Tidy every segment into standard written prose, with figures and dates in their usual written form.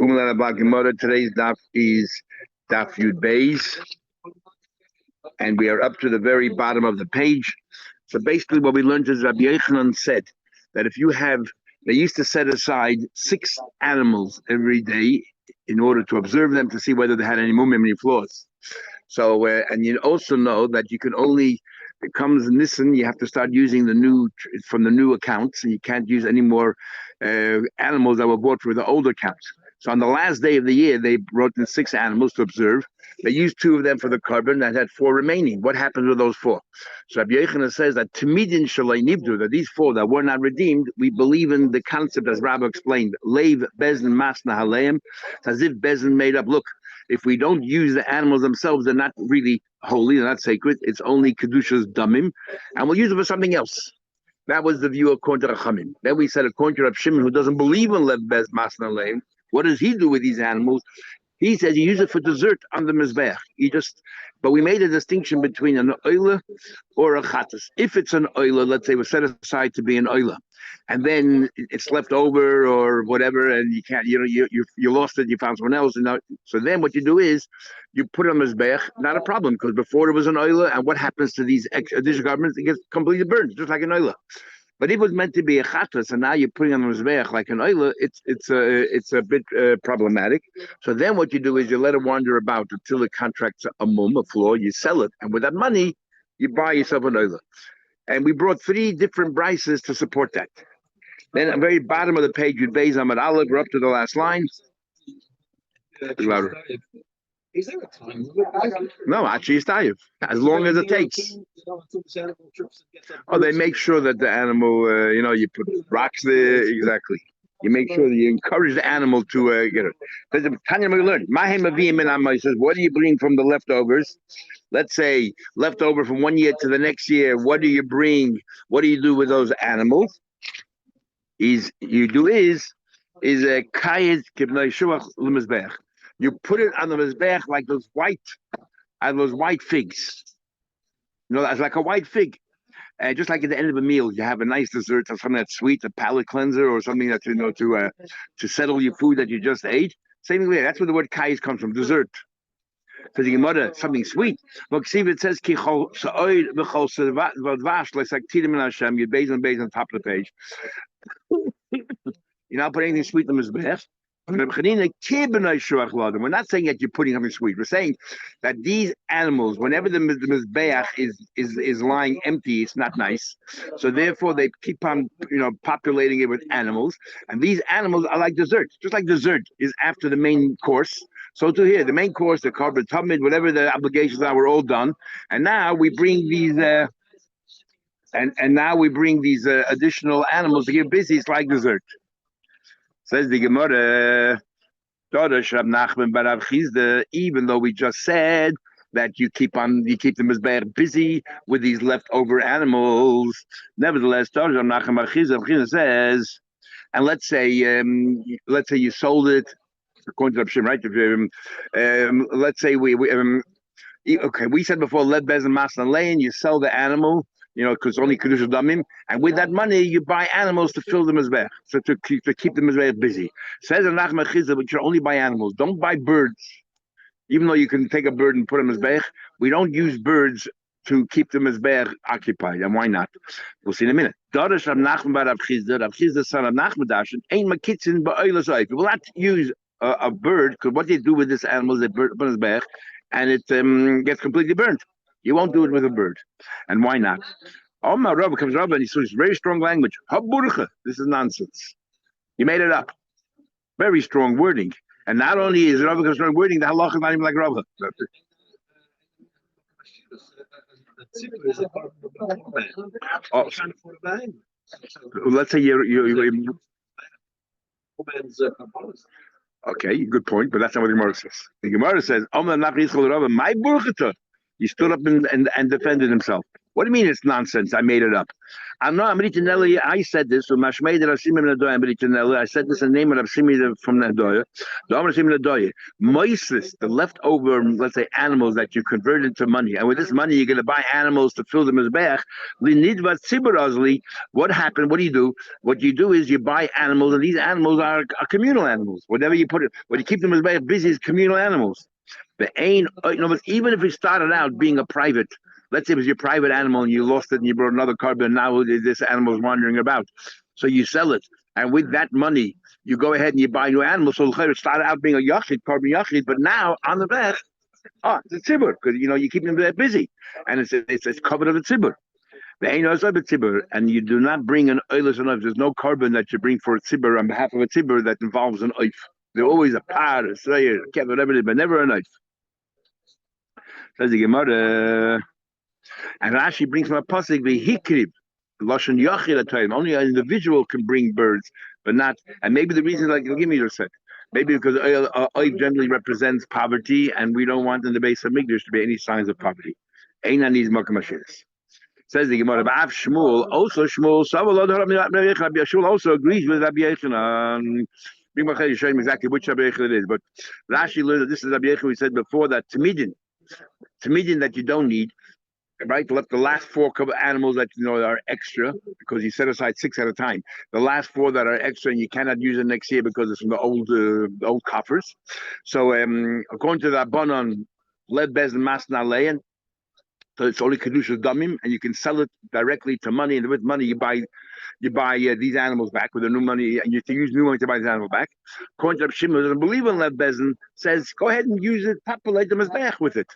Today's daf is daf Yud Beis, and we are up to the very bottom of the page. So basically what we learned is Rabbi Yochanan said that they used to set aside 6 animals every day in order to observe them to see whether they had any mumim, any flaws. So, and you also know that you can only, it comes Nissan, you have to start using from the new accounts, and you can't use any more animals that were bought for the old accounts. So on the last day of the year, they brought in 6 animals to observe. They used 2 of them for the carbon that had 4 remaining. What happened with those 4? So Rabbi Yochanan says that Timidin Shalai Nibdu, that these 4 that were not redeemed, we believe in the concept as Rabbi explained, Leiv Bezin Masna Haleim. It's as if Bezin made up, look, if we don't use the animals themselves, they're not really holy, they're not sacred. It's only Kedusha's Damim, and we'll use them for something else. That was the view according to Rachamim. Then we said according to Rav Shimon, who doesn't believe in Lev Bez Masna Haleim, what does he do with these animals? He says you use it for dessert on the mizbeach. But we made a distinction between an oila or a chatas. If it's an oila, let's say, was set aside to be an oila, and then it's left over or whatever, and you can't, you lost it, you found someone else, and now, so then what you do is you put it on mizbeach, not a problem, because before it was an oila, and what happens to these additional garments? It gets completely burned, just like an oila. But if it was meant to be a chatas, and now you're putting on the mizbeach like an oila, it's a bit problematic. So then what you do is you let it wander about until it contracts a flaw, you sell it, and with that money, you buy yourself an oila. And we brought 3 different prices to support that. Then at the very bottom of the page, Yud Beis Amud Aleph, we're up to the last line. Is there a time? No, actually, it's tayiv, as long as it takes. Oh, they make sure that the animal, you put rocks there, exactly. You make sure that you encourage the animal to get it. Because Tanya we learned, he says, what do you bring from the leftovers? Let's say leftover from one year to the next year. What do you bring? What do you do with those animals? A kayed kibnei shuach l'mizbech. You put it on the mizbech like those white figs. It's like a white fig. Just like at the end of a meal, you have a nice dessert or something that's sweet, a palate cleanser, or something that to settle your food that you just ate. Same way. That's where the word kayis comes from, dessert. So you can something sweet. Look, see if it says kichol sa'oid v'chol sedvash like tidim and Hashem. You base on the top of the page. You're not putting anything sweet in the mizbech. We're not saying that you're putting something sweet. We're saying that these animals, whenever the mizbeach is lying empty, it's not nice. So therefore, they keep on, populating it with animals. And these animals are like dessert. Just like dessert is after the main course. So to here, the main course, the carbon tumid, whatever the obligations are, we're all done. And now we bring these. And now we bring these additional animals to get busy. It's like dessert. Says the Gemara, even though we just said that you keep the mizbeach busy with these leftover animals, nevertheless, says, and let's say you sold it according to the option, right? Let's say we said before, let bez and masna lane, you sell the animal. Because only Kedusha Damim, and with that money you buy animals to fill the mizbech, so to keep the mizbech busy. Says Nachman Chizah, but you only buy animals. Don't buy birds, even though you can take a bird and put a mizbech. We don't use birds to keep the mizbech occupied, and why not? We'll see in a minute. Darash Rav Nachman bar Rav Chizah son of Nachman Dashin, ain't makitzin ba'oila zoif. We will not use a bird, because what they do with this animal is they burn the mizbech, and it gets completely burnt. You won't do it with a bird. And why not? Omar Rabba comes Rabba and he says very strong language. This is nonsense. You made it up. Very strong wording. And not only is Rabba strong wording, the halach is not even like Rabba. Let's say you okay, good point, but that's not what the Gemara says. The Gemara says, my burchata. He stood up and defended himself. What do you mean it's nonsense? I made it up. I'm not. I said this. I said this in the name of Rav from Nadoya. Moises, the leftover, let's say, animals that you convert into money, and with this money you're going to buy animals to fill the mizbeach. What happened? What do you do? What you do is you buy animals, and these animals are communal animals. Whatever you put it, what you keep the mizbeach busy is communal animals. The ain, even if it started out being a private, let's say it was your private animal and you lost it and you brought another carbon, and now this animal is wandering about. So you sell it. And with that money, you go ahead and you buy new animals. So it started out being a yachid, carbon yachid, but now on the back, it's a tzibur, because you keep them there busy. And it's covered of a tzibur. The ain a tzibur, and you do not bring an oilus and oif. There's no carbon that you bring for a tzibur on behalf of a tzibur that involves an oif. They're always a par, a slayer, whatever it is, but never a knife. Says the Gemara. And Rashi brings from a pasuk the hikrib, lashon yachid at time. Only an individual can bring birds, but not. And maybe the reason, like Gimmi just said, maybe because oil generally represents poverty, and we don't want in the base of Migdash to be any signs of poverty. Einan these makamashis. Says the Gemara. Ba'af Shmuel, also Shmuel. Shmuel also agrees with Rabbi Yochanan. Bring my show him exactly which Rabbi Yochanan it is, but Rashi learned that this is Rabbi Yochanan. We said before that tamidin that you don't need. Right, left the last four animals that are extra, because you set aside 6 at a time. The last 4 that are extra, and you cannot use it next year because it's from the old coffers. So according to the Rabbanon, lead bez and masna leyan, so it's only kedusha damim, and you can sell it directly to money, and with money you buy these animals back with the new money, and you can use new money to buy these animals back. According to Shimon, doesn't believe in lead bezin, says go ahead and use it, populate them as back with it.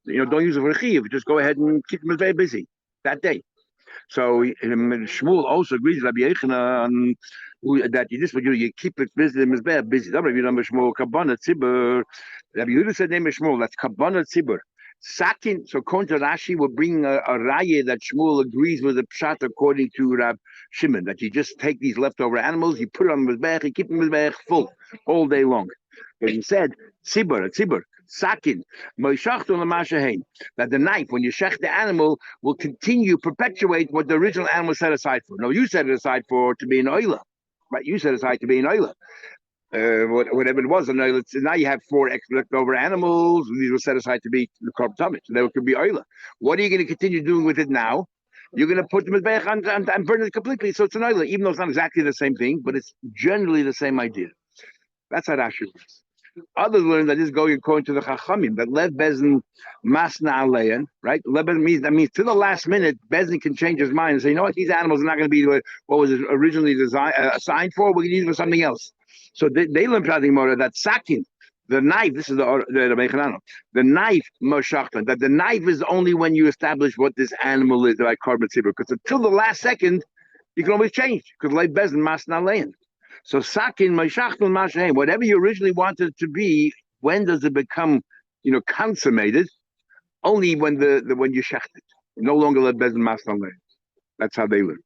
Don't use it for a chiv. Just go ahead and keep them very busy that day. So Shmuel also agrees with Rabbi Yochanan that you keep it busy. Busy. Rabbi Shmuel kabana tzibur. Rabbi Yehuda said name of Shmuel. That's kabana tzibur. Sakin. So according to Rashi, we're bringing a raya that Shmuel agrees with the pshat according to Rab Shimon, that you just take these leftover animals, you put it on the mizbech, you keep the mizbech full all day long. But he said tzibur. Sakin, that the knife, when you shech the animal, will perpetuate what the original animal set aside for. No, you set it aside to be an oila, right? You set aside to be an oila. Whatever it was, an oila. So now you have 4 extra leftover animals. These were set aside to be the korban tamid, so they could be oila. What are you going to continue doing with it now? You're going to put them and burn it completely, so it's an oila, even though it's not exactly the same thing, but it's generally the same idea. That's how Rashi works. Others learn that this is going according to the Chachamim, that Lev Bezin Masna Aleyan, right? Lev means to the last minute, Bezin can change his mind and say, you know what, these animals are not going to be what was originally assigned for, we're going to use it for something else. So they learn that Sakin, the knife, this is the knife, Moshachtan, that the knife is only when you establish what this animal is, like carbon tzibur, because until the last second, you can always change, because Lev Bezin Masna Aleyan. So sakin ma'ishachtel ma'shein, whatever you originally wanted it to be, when does it become, consummated? Only when when you shecht it. No longer let bezin masnal. That's how they learn.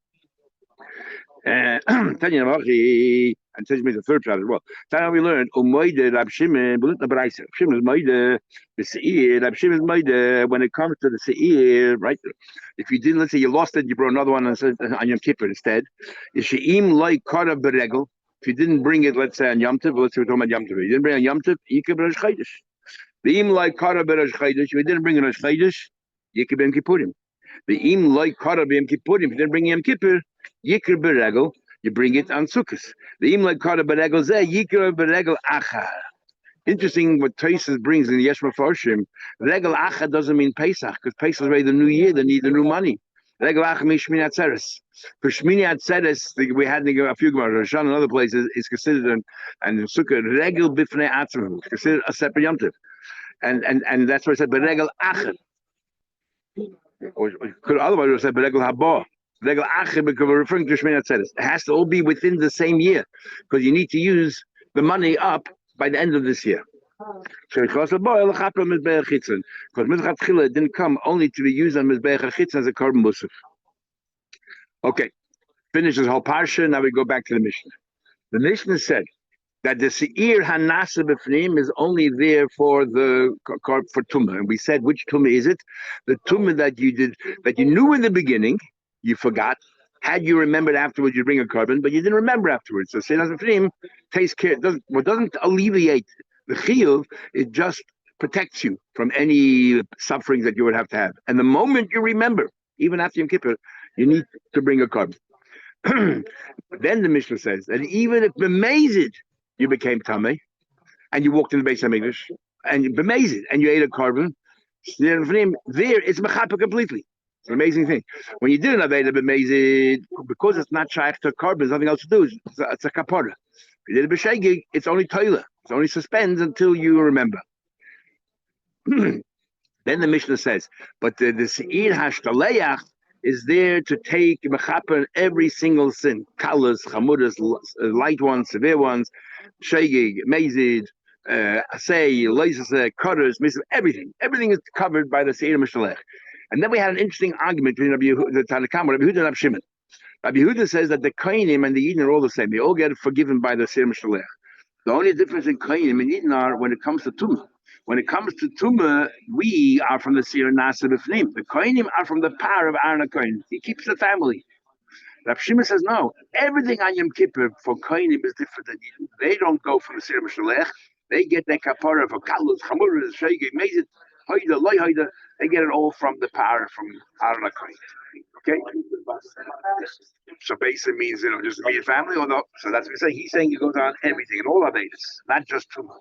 And Tanya Namachi, and tells me the third part as well. That's how we learned. Umoide Rab Shimon, but not Baraisa. Shimon is moide. The seir. Rab Shimon is moide. When it comes to the seir, right? If you didn't, let's say you lost it, you brought another one and said on Yom Kippur instead. Yisheim like kara beregel. If you didn't bring it, let's say on Yom Tov, let's say we're talking about Yom Tov. You didn't bring on Yom Tov, you could bring Rosh Chodesh. The im like kara berosh Chodesh. If you didn't bring Rosh Chodesh, you could bring Kippurim. The im like kara b'Yom Kippurim. If you didn't bring Yom Kippur, yikr beregel. You bring it on Sukkot. The im like kara beregel zeh yikr beregel achar. Interesting what Tosfos brings in the Yesh Mefarshim. Regel achar doesn't mean Pesach, because Pesach is already the new year. They need the new money. Regel achar means Shmini Atzeres. For Shmini Atzeres, we had a few Gemara. Rosh and other places is considered and Sukkot regel bifnei atzmim. It's considered a separate Yom Tov. And that's why I said beregel achar. Or could otherwise have said beregel haba. Beregel achar, because we're referring to Shmini Atzeres. It has to all be within the same year, because you need to use the money up by the end of this year. So because Mizbeach Chila didn't come only to be used on Mizbeach Chitzon as a carbon musaf. Okay, finish this whole parsha. Now we go back to the Mishnah. The Mishnah said that the seir hanasa b'fnim is only there for the for tumah. And we said, which tumah is it? The tumah that you did, that you knew in the beginning, you forgot. Had you remembered afterwards, you bring a carbon, but you didn't remember afterwards. So seir hanasa b'fnim takes care. Doesn't alleviate the chiyuv. It just protects you from any sufferings that you would have to have. And the moment you remember, even after Yom Kippur, you need to bring a carbon. Then the Mishnah says that even if b'mezid you became tamei and you walked in the Beis Hamikdash and you b'mezid and you ate a carbon, there it's mechaper completely. It's an amazing thing. When you didn't have a b'mezid, because it's not shaykh to carbon, there's nothing else to do. It's a kapara. If you did a b'shegig, it's only toilet. It's only suspends until you remember. Then the Mishnah says, but the seir hashtaleach is there to take mechaper every single sin, kalas, chamudas, light ones, severe ones, shegig, mezid, asay, loisase, cutters, everything. Everything is covered by the seir mishalech. And then we had an interesting argument between the Tanakam, Rabbi Yehuda and Rabbi Shimon. Rabbi Yehuda says that the Kohanim and the Yidden are all the same. They all get forgiven by the seir mishalech. The only difference in Kohanim and Yidden are when it comes to tumah. When it comes to tumah, we are from the seir nasa b'fnim. The kohanim are from the power of Aaron HaKohen. He keeps the family. Rav Shimon says no. Everything on Yom Kippur for kohanim is different than you. They don't go from the seir mishalech. They get their kapara for kalos, chamuras, shegig, mezid, hoida, loy hoida. They get it all from the power from Aaron HaKohen. Okay. So basically means just immediate family or no. So that's what he's saying. He's saying it goes on everything and all of it, not just tumah.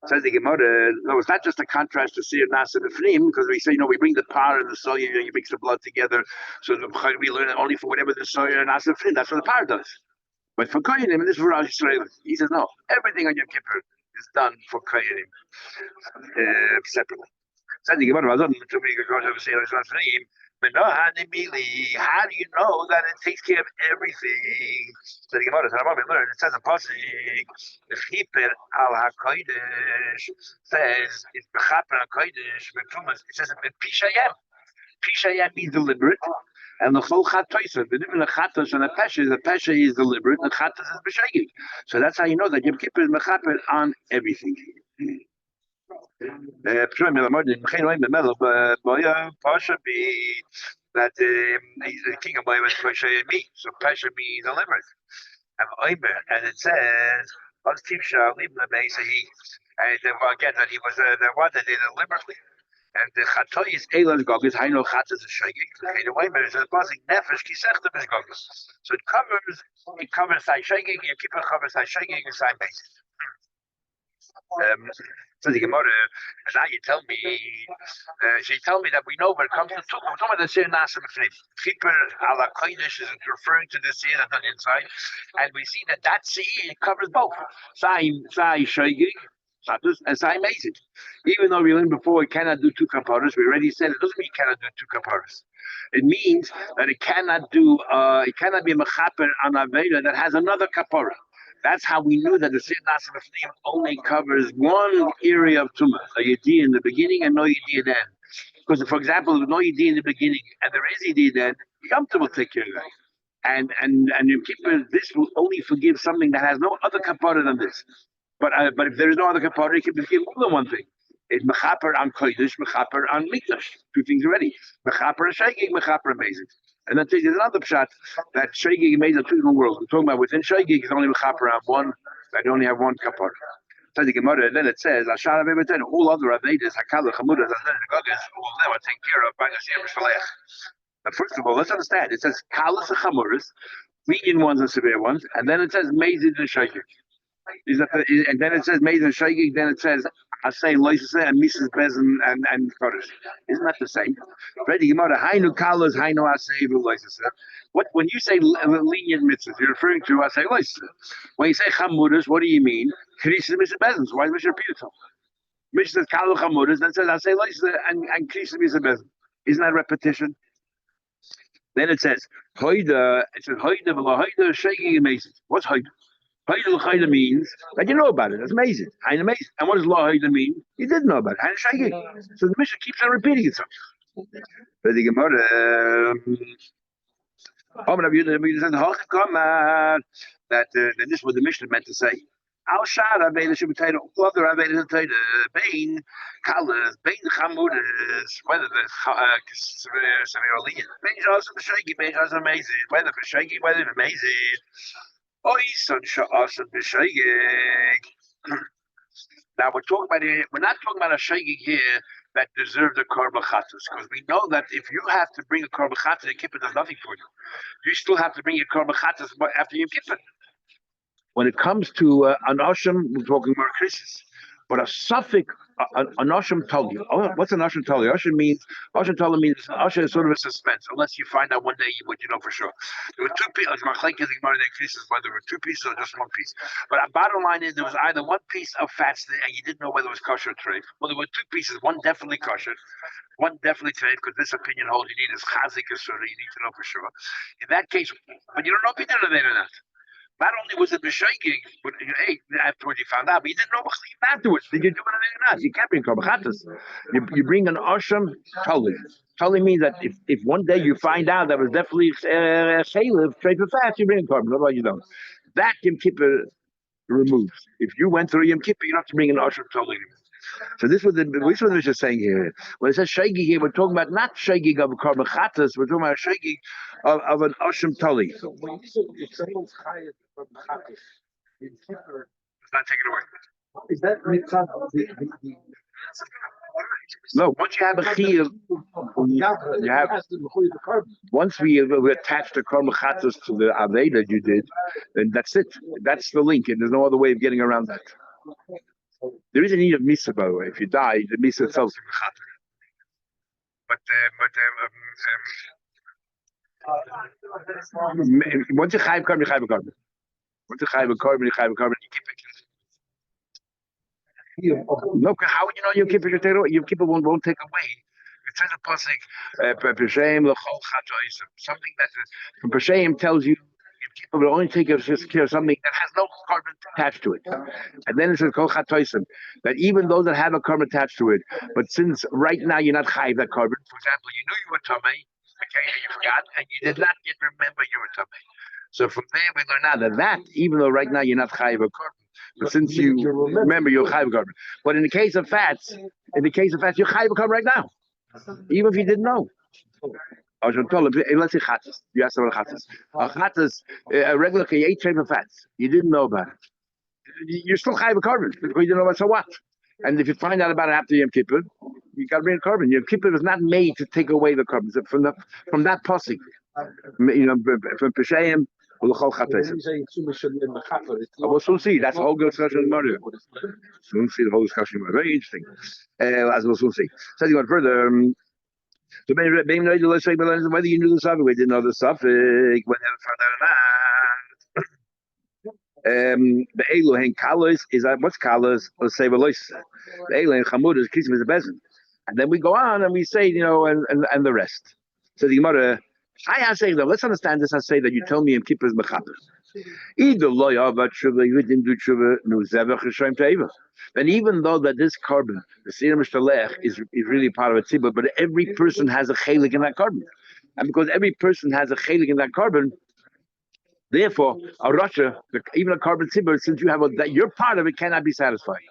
Says the Gemara, no, it's not just a contrast to seir nasa b'fnim, because we say, we bring the power and the soya, you mix the blood together, so we learn it only for whatever the soya and nasa b'fnim, that's what the power does. But for koyanim, and this is for Rosh Yisrael, he says, no, everything on Yom Kippur is done for koyanim separately. Says the Gemara, but no, how do you know that it takes care of everything? So the Gemara, it says a pasuk, the Chiper al HaKodesh says it's Bechaper HaKodesh, it says Pishayim. Pishayim means deliberate, and the Chol Chatoisa, the different Chatos and the Pesha is deliberate, and the Chatos is B'shegig. So that's how you know that Yom Kippur is Mechaper on everything. That the king of Boy was Pasha me, so Pasha means deliberate. And it says, and again that he was the one that did it deliberately. And the Chatois Elas Goggles, I know Chatas is Shagig, the Weimer is a buzzing Nefesh, Kisechta is Goggles. So it covers Sai Shagig, you keep it covers Sai Shagig and Sai Basic. So the Gemara, now you tell me, she told me that we know when it comes to tumah, we're talking about the seir nasa b'fnim. Chiper ala kodesh is referring to the seir that's on the inside, and we see that seir covers both. Sai shogig, and sai mezid. Even though we learned before we cannot do two kaparas, we already said it doesn't mean you cannot do two kaparas. It means that it cannot be a mechaper on a veda that has another kapara. That's how we knew that the seir nasa b'fnim only covers one area of tumah, a yediyah in the beginning and no yediyah then. Because, for example, if no yediyah in the beginning and there is yediyah then, Yom Tov will take care of that. And Yom Kippur, this will only forgive something that has no other kapara than this. But if there is no other kapara, it can forgive more than one thing. It's mechaper on kodesh, mechaper on mikdash. Two things already. Mechaper and shegig, mechaper and mezid. And then there's another pshat that shegig and mezid are two different worlds. We're talking about within shegig is only mechaper on one. They only have one kapara. So the Gemara, and then it says, Ashara Bebetan, all other Avedas, Hakala, Chamudas, and Gogas, all them are taken care of by the seir mishalech. But first of all, let's understand. It says kalas and chamuras, medium ones and severe ones, and then it says mezid and shegig. And then it says mezid and shegig. Then it says asay loisase and Mrs. Bezin and kodesh. Isn't that the same? Ready Gemara, hainu kalas, hainu asay loisase. What when you say lenient mitzvahs, you're referring to asay loisase. When you say chamuras, what do you mean? Krisis Mrs. Bezin. So why does Mishnah repeat it? Mishnah says kalu chamuras, then says asay loisase and krisis Mrs. Bezin. Isn't that repetition? Then it says hoida. It says hoida v'la hoida shegig amazing. What's hoida? Hoida l'hoida means that you know about it. That's amazing. Hein amazing. And what does la hoida mean? You didn't know about it. Hein shegig. So the Mishnah keeps on repeating itself. But the Gemara, that this is what the Mishnah meant to say. Al Shad Aveda Shabbatayda, all other Aveda Shabbatayda, Bain, Kalas, Bain Chamudas, whether the Savirali, Bain Johnson Bashagi, Bain Johnson Amazing, whether Bashagi, whether Amazing, Oisan Sha'asan Bashagi. Now we're not talking about a Shagi here that deserves a Korban Chatas, because we know that if you have to bring a Korban Chatas, the Kippur does nothing for you. You still have to bring your Korban Chatas after your Kippur. When it comes to an Osham, we're talking more Christmas. But a suffix, an Osham Tali. Oh, what's an Osham Tali? Osham means Osham is sort of a suspense, unless you find out one day you know for sure. There were two pieces, whether there were two pieces or just one piece. But our bottom line is there was either one piece of fats there and you didn't know whether it was kosher or treif. Well, there were two pieces, one definitely kosher, one definitely treif, because this opinion holds you need is chazik or surah, you need to know for sure. In that case, but you don't know if you did it or not. Not only was it b'shaking, but hey, afterwards you found out, but you didn't know afterwards. Did you do it or not? You can't bring korbachatas. You bring an osham tali. Tali means that if one day you find out that was definitely shaylev, trade for fast, you bring a korban. Otherwise you don't. That Yom Kippur removes. If you went through Yom Kippur, you don't have to bring an osham tali anymore. So this was the Mishnah saying here. When it says shagig here, we're talking about not shagig of korban chatas, we're talking about shagig of an osham tali. So when you say if someone's hired from chatas, it's not taken away. Is that the no, once you have a chiyuv, you have once we attach the korban chatas to the aveda that you did, then that's it. That's the link, and there's no other way of getting around that. There is a need of misa, by the way. If you die, the misa itself is a chater. Once you chayv korban, you chayv korban. Once you chayv korban, you chayv korban. You keep it. No, how would you know you keep it? You keep it won't take away. It says a pasuk, something that from Peshaim tells you it will only take care of something that has no carbon attached to it. And then it says kol chatoisim, that even those that have a carbon attached to it, but since right now you're not chayiv that carbon. For example, you knew you were tamei, okay, you forgot, and you did not yet remember you were tamei. So from there we learn now that even though right now you're not chayiv a carbon, but since you remember you're chayiv a carbon. But in the case of fats, you're chayiv a carbon right now, even if you didn't know. Let's say chatas. You asked about chatas. Chatas, a regular you ate of fats. You didn't know about it. You're still chayiv a carbon because you didn't know about so what. And if you find out about it after Yom Kippur, you got to bring a carbon. Yom Kippur was not made to take away the carbon. From that pasuk, from Peshaim. We'll soon see. That's a whole good discussion in Maria. Soon see the whole discussion. Very interesting. As we'll soon see. So you go further. So whether you knew the suffix, we didn't know the suffix, whether found out or not. The Elohim Kalas is what's Kalas? Let's say the Elohim Chamud is Kisim is a bezin. And then we go on and we say, and the rest. So the Gemara, I say that. Let's understand this. I say that you tell me in Kippur is mechaper. Either loyavat shuva, you didn't do shuva, no zevach yishaim teiva. Then even though that this carbon, the serum shtalech, is really part of a tzibur, but every person has a chelik in that carbon, and because every person has a chelik in that carbon, therefore a rasha, even a carbon tzibur, since you have that you're part of it, cannot be satisfied.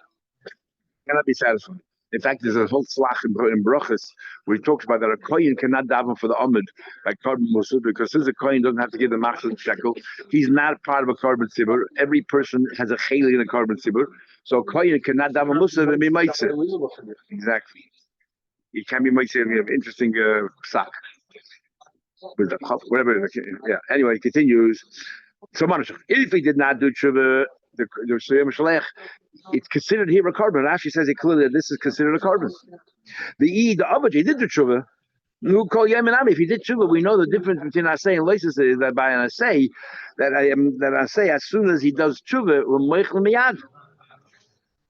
Cannot be satisfied. In fact, there's a whole slach in Brachas where he talks about that a kohen cannot daven for the Amud like carbon musa, because since a kohen doesn't have to give the machzor shekel, he's not part of a carbon tzibur. Every person has a chelik in a carbon tzibur, so a kohen cannot daven musa and be meitzeh. Exactly, he can be meitzeh. We have interesting psak. Whatever. Yeah. Anyway, he continues. So, if he did not do tshuva, the Suyam Shalech, it's considered here a carbon. Rashi says it clearly that this is considered a carbon. The Abaji did the tshuva. If he did tshuva, we know the difference between Asay and Leisus is that by an Asay, that Asay, as soon as he does tshuva,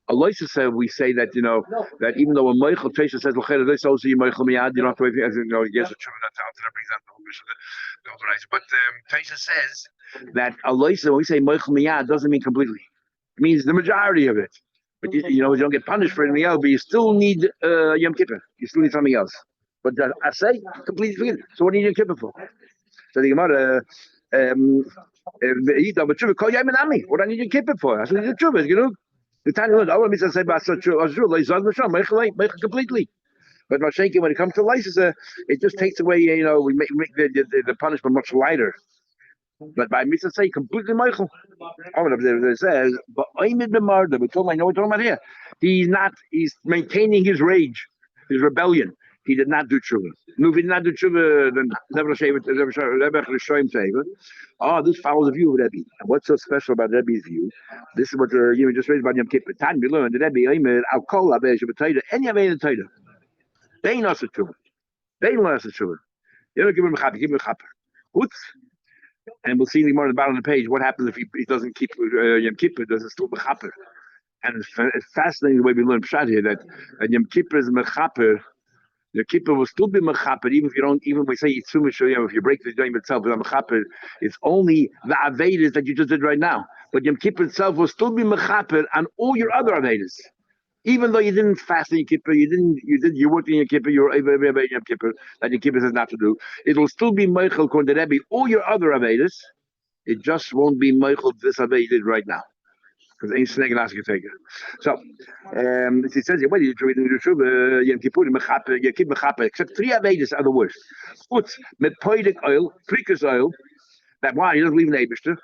a Leisus we say that, that even though a Meichel Tesha says, this also you Meichel Miyad, you don't have to wait for yes, a tshuva, that's out, that brings out the whole mission. But Tesha says that a Leisus, when we say Meichel Miyad, doesn't mean completely. It means the majority of it. But you don't get punished for anything else, but you still need Yom Kippur. You still need something else. But I say completely forget it. So what do you need Yom Kippur for? So the Gemara, He done tshuva. Call Yom Nami. What I need Yom Kippur for? I said the tshuva. You know, the time was. I want me to say about such a completely. But Mashenki, when it comes to license, it just takes away. You know, we make the punishment much lighter. But by mitzvah say completely Michael. It says, but I'm in the murder. We told him, I know what we're talking about here. He's maintaining his rage, his rebellion. He did not do tshuva. No, if he did not do tshuva, then never show him favor. Oh, this follows the view of Rebbe. And what's so special about Rebbe's view? This is what you just raised about Yom Kippur. Time we learned that Rebbe, I'll call Abbej, any of the Taita. They ain't us a tshuva. They ain't us a tshuva. You don't give him a chapper, give him a chapper. What's and we'll see more at the bottom of the page what happens if he doesn't keep Yom Kippur, does it still mechaper? And it's fascinating the way we learn Pshat here that Yom Kippur is mechaper. Yom Kippur will still be mechaper even if you don't. Even if we say Yitzum, if you break the Yom itself, it's mechaper. It's only the avedas that you just did right now. But Yom Kippur itself will still be mechaper on all your other avedas. Even though you didn't fast in Yom Kippur, you worked in Yom Kippur, you were in Yom Kippur, that Yom Kippur says not to do. It will still be Meichel according to Rebbe, all your other Avedas. It just won't be Meichel this Aved you did right now. Because ain't snake and ask you take it. So, it says, what do you do? Yom Kippur, Yom Kippur, except three Avedas are the worst. Put met poidik oil, prikus oil, that why he doesn't leave an Abishter.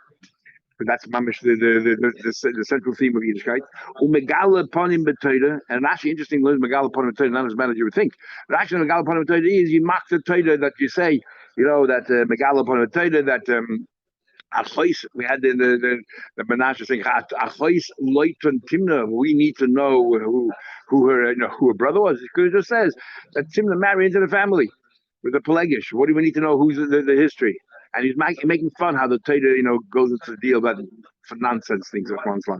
But that's mamish the central theme of Yiddishkeit. Umegala upon him b'toida, and actually interesting to learn megala upon him b'toida, not as bad as you would think. But actually, megala upon him b'toida is you mock the toida that you say, that megala upon him b'toida that achois. We had the Menashe saying achois loitun timna. We need to know who her brother was. Because it just says that Timna married into the family with a Pelegish. What do we need to know? Who's the history? And he's making fun how the Torah, goes into the deal about for nonsense things of one's life.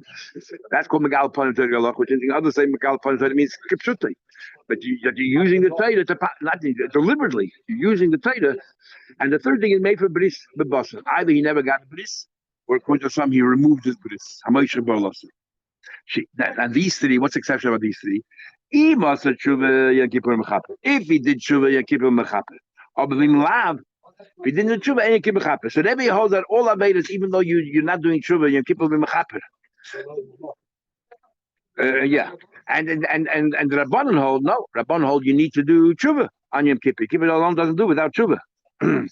That's called Megal Panim Torah, which in others say Megal Panim Torah means Kipshutai. But you're using the Torah to not deliberately. You're using the Torah. And the third thing is made for Bris Bebasa. Either he never got Bris, or according to some, he removed his Bris. Hamoisha Bolasa. And these three, what's the exception about these three? If he did Tshuva Yakipur Mechaper. If he didn't do Tshuva, any Kippur Mechaper. So Rebbe holds that all Avedas, even though you're not doing Tshuva, Yom Kippur will be Mechaper. Yeah. And the Rabbanon hold, no. Rabbanon hold you need to do Tshuva on Yom Kippur. Kippur alone doesn't do without Tshuva. And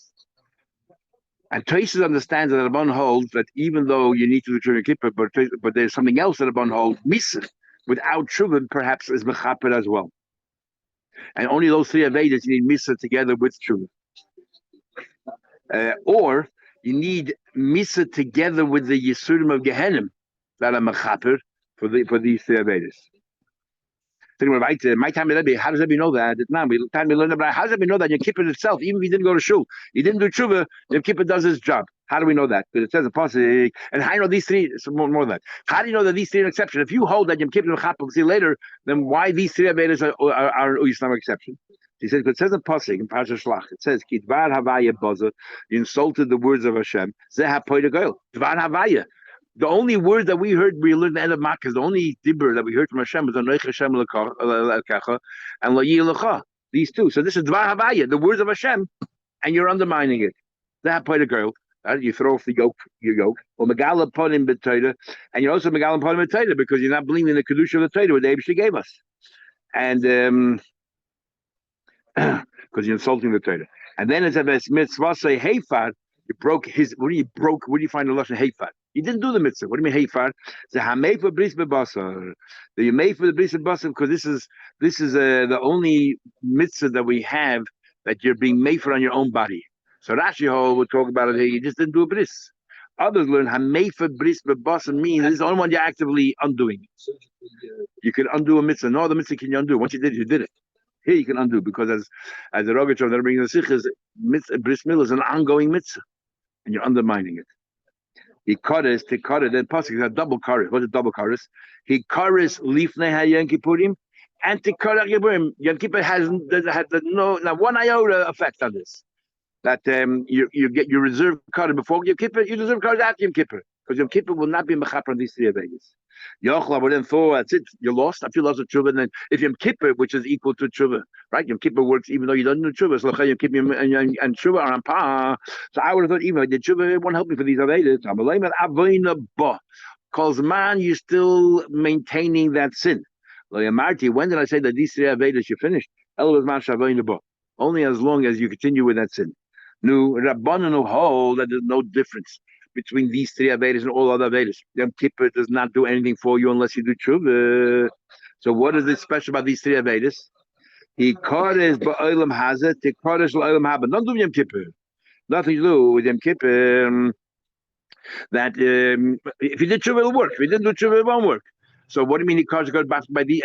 Tosis understands that the Rabban holds that even though you need to do Tshuva Kippur, but there's something else that the Rabban holds, Misa, without Tshuva perhaps is Mechaper as well. And only those three Avedas you need Misa together with Tshuva. Or you need Misa together with the Yisurim of Gehenim that are Mechaper for these three Avedas. My time Rebbe, how does Rebbe know that? Now we time we learn about how does Rebbe know that Yom Kippur itself, even if he didn't go to shul, he didn't do tshuva, Yom Kippur does his job. How do we know that? Because it says a pasuk, and how do you know these three? More than that. How do you know that these three are an exception? If you hold that Yom Kippur and we'll see later, then why these three Avedas are an Islamic exception? He says, because it says a pasuk in Parashat Shlach, it says, "Kidvar Havaya Baza," you insulted the words of Hashem. Zeh hapoy goel. Dvar Havaya. The only word that we heard, we learned the end of Makkah, the only dibur that we heard from Hashem was Anoich Hashem L'kacha and Lo Yilecha. These two. So this is Dvar Havaya, the words of Hashem, and you're undermining it. That part of girl, you throw off your yoke. Or Megala Ponim B'Torah, and you're also Megala Ponim B'Torah because you're not believing in the Kedusha of the Torah, what the Eibush gave us. And because you're insulting the Torah. And then it's a mitzvah say Heifar, you broke his, where do you find the Lashon Heifar? You didn't do the mitzvah. What do you mean Heifar? The Hamei for Bris Bebasar. The Yemei for the Bris Bebasar, because this is the only mitzvah that we have that you're being made for on your own body. So Rashi will talk about it here. You just didn't do a bris. Others learn Hamei for Bris Bebasar means this is the only one you're actively undoing. You can undo a mitzvah. No other mitzvah can you undo. Once you did it. Here you can undo because as the Rogatov that are bringing the Sikhs, bris milah is an ongoing mitzvah, and you're undermining it. He chorus, then pasuk is a double chorus. What's a double chorus? He chorus lifnei haYom Kippurim, and tikarach Yom Yom Kippur has no one iota effect on this. That you reserve chorus before Yom Kippur, you reserve chorus after Yom Kippur, because Yom Kippur will not be mechaper on these three avedas. Yochla, but then thought that's it. You lost. I feel lost of tshuva. And then if Yom Kippur, which is equal to tshuva, right? Yom Kippur works even though you don't do tshuva. So Yom Kippur and tshuva are on par. So I would have thought even the tshuva won't help me for these avedas. Amalei avoina ba. Calls man, you're still maintaining that sin. Marty, when did I say that these three avedas you finished? Only as long as you continue with that sin. Nu Rabbanan hold that there's no difference between these three avedas and all other avedas. Yom Kippur does not do anything for you unless you do tshuva. So what is it special about these three avedas? He kodesh ba'olam hazet, he kodesh ba'olam haba. Don't do Yom Kippur. Nothing to do with Yom Kippur. That if you did tshuva, it'll work. If you didn't do tshuva, it won't work. So what do you mean he kodesh goes back by the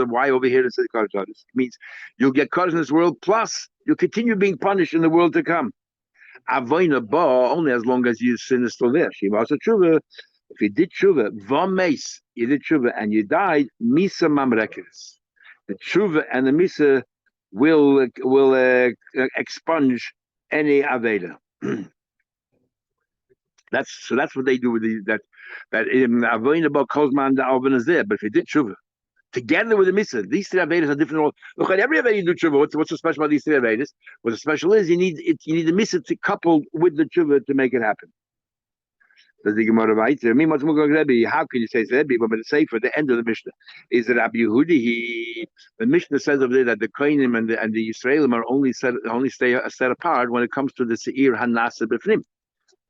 why over here it says kodesh? It means you'll get kodesh in this world, plus you'll continue being punished in the world to come. Avoina ba, only as long as your sin is still there. Shivasa tshuva. If you did tshuva, v'meis, you did tshuva and you died, misa mamrekes. The tshuva and the misa will expunge any aveda. That's what they do with that in avoina ba kozman the alvin is there. But if you did tshuva together with the misa, these three avedas are different. Look at every aveda you do tshuva. What's so special about these three avedas? What's special is you need the misa to couple with the tshuva to make it happen. Does the Gemara write? How can you say it's Rebbe? But the say for the end of the Mishnah is that Rabbi Yehudi. The Mishnah says over there that the Kohanim and the Yisraelim are only set apart when it comes to the Seir Hanasa B'fnim.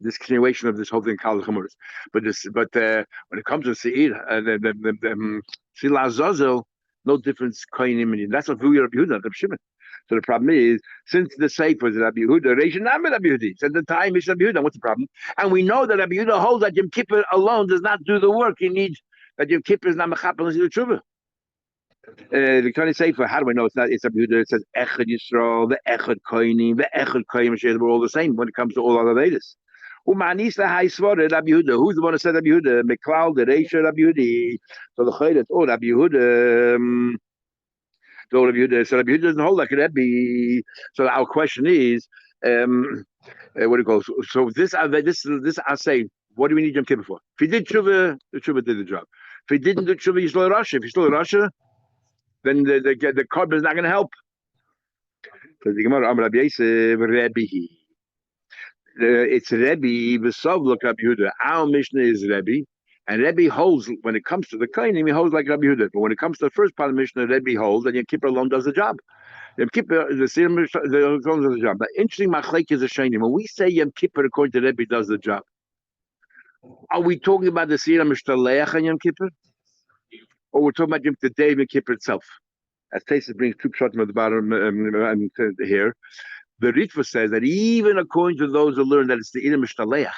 This continuation of this whole thing, Kal Chamuras. But when it comes to Seir, the Sila Zazel, no difference Kohanim and that's what Rabbi Yehuda, Rabbi Shimon. So the problem is, since the Sefer is Rabbi Yehuda, Reish Nami Rabbi Yehudi. So at the time is Rabbi Yehuda. What's the problem? And we know that Rabbi Yehuda holds that Yom Kippur alone does not do the work. He needs that Yom Kippur is not mechapel unless you do tshuva. The Tony Sefer, how do we know it's not? It's Rabbi Yehuda. It says Echad Yisrael, the Echad Kohanim, the Echad Kohanim. We're all the same when it comes to all other Vedas. Umanis the high swore Rabbi Yehuda. Who's the one who said Rabbi Yehuda? Meklal the Reish Rabbi Yehudi. So the Chayret, Rabbi Yehuda. So Rabbi Yehuda doesn't hold like Rebbe. So our question is, what do you call? So this I say, what do we need Yom Kippur for? If he did tshuva, the tshuva did the job. If he didn't do tshuva, he's still in Russia. If he's still in Russia, then the carbon is not going to help. Because the Gemara, Rabbi Yosef, Rebbe. It's Rebbe. V'sov look Rabbi Yehuda. Our Mishnah is Rebbe. And Rebbe holds, when it comes to the Kohanim, he holds like Rabbi Yehuda. But when it comes to the first part of the Mishnah, Rebbe holds, and Yom Kippur alone does the job. Yom Kippur, the alone does the job. But interesting, Machlek is a shaynim. When we say Yom Kippur, according to Rebbe, does the job, are we talking about the Sira Mishtaleach and Yom Kippur? Or we're talking about the day of Yom Kippur itself? As Tesa brings two pshatim at the bottom and here, the Ritva says that even according to those who learn that it's the Sira Mishtaleach,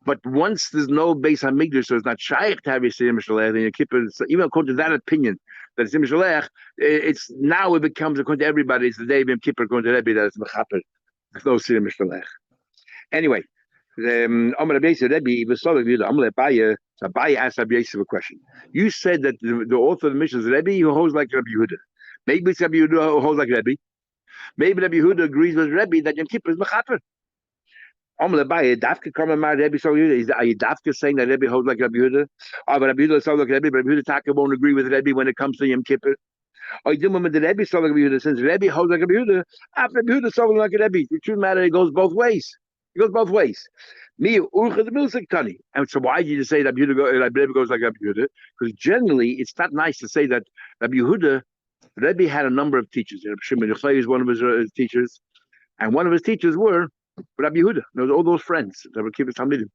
but once there's no base on Migdash, so it's not shaykh to have a Siyam Shalech, then you keep it. So even according to that opinion, that it's Siyam Shalech, it's now it becomes according to everybody. It's the day of Yom Kippur according to Rebbe that it's mechaper. There's no Siyam Shalech. Anyway, Amar Rabbi Yosef Rebbe v'Solek Yehuda Amar Abaye. So Abaye asked Rabbi Yosef a question. You said that the author of the Mishnah is Rebbe who holds like Rabbi Yehuda. Maybe it's Rabbi Yehuda who holds like Rebbe. Maybe Rabbi Yehuda agrees with Rebbe that Yom Kippur is mechaper. Is Dafka saying that Rebbe holds like Rabbi Yehuda? But Rabbi Yehuda sounds like Rebbe, but Rabbi Yehuda Taka won't agree with Rebbe when it comes to Yom Kippur. The Rebbe sounds like Rabbi Yehuda, since Rebbe holds like Rabbi Yehuda, after Rabbi Yehuda sounds like Rebbe. The truth matter, it goes both ways. It goes both ways. And so why did you say that Rebbe goes like Rabbi Yehuda? Because generally, it's not nice to say that Rabbi Yehuda, Rebbe had a number of teachers. Shimon Yochai is one of his teachers, and one of his teachers were Rabbi Yehuda. Knows all those friends that were keeping Talmidim.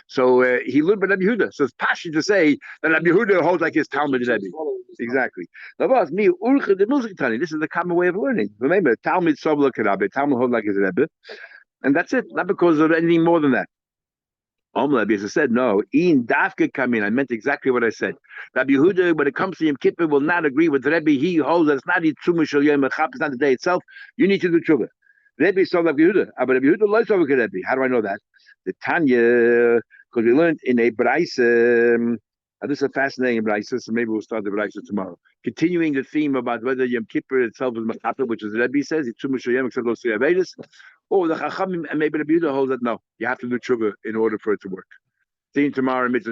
So he learned by Rabbi Yehuda. So it's passionate to say that Rabbi Yehuda holds like his Talmud Rebbe. Exactly. This is the common way of learning. Remember, Talmud Sobla Karabe, Talmud holds like his Rebbe, and that's it. Not because of anything more than that. Rabbi Yosef said, no, Ian Dafka come in. I meant exactly what I said. Rabbi Yehuda, when it comes to Yom Kippur, will not agree with Rebbe. He holds that it's not the Tzumah Shel Yom Echap, it's not the day itself. You need to do tshuva. Rebbe saw Rabbi Yehuda, but Rabbi Yehuda loves Rabbi Rebbe. How do I know that? The Tanya, because we learned in a Braisa. This is a fascinating Braisa, so maybe we'll start the Braisa tomorrow. Continuing the theme about whether Yom Kippur itself is Machaper, which is Rebbe says, it's Tzumah Shel Yom except those three Avedas. Or the Chachamim and maybe Rabbi Yehuda holds that no, you have to do tshuva in order for it to work. See you tomorrow in Mitzvah.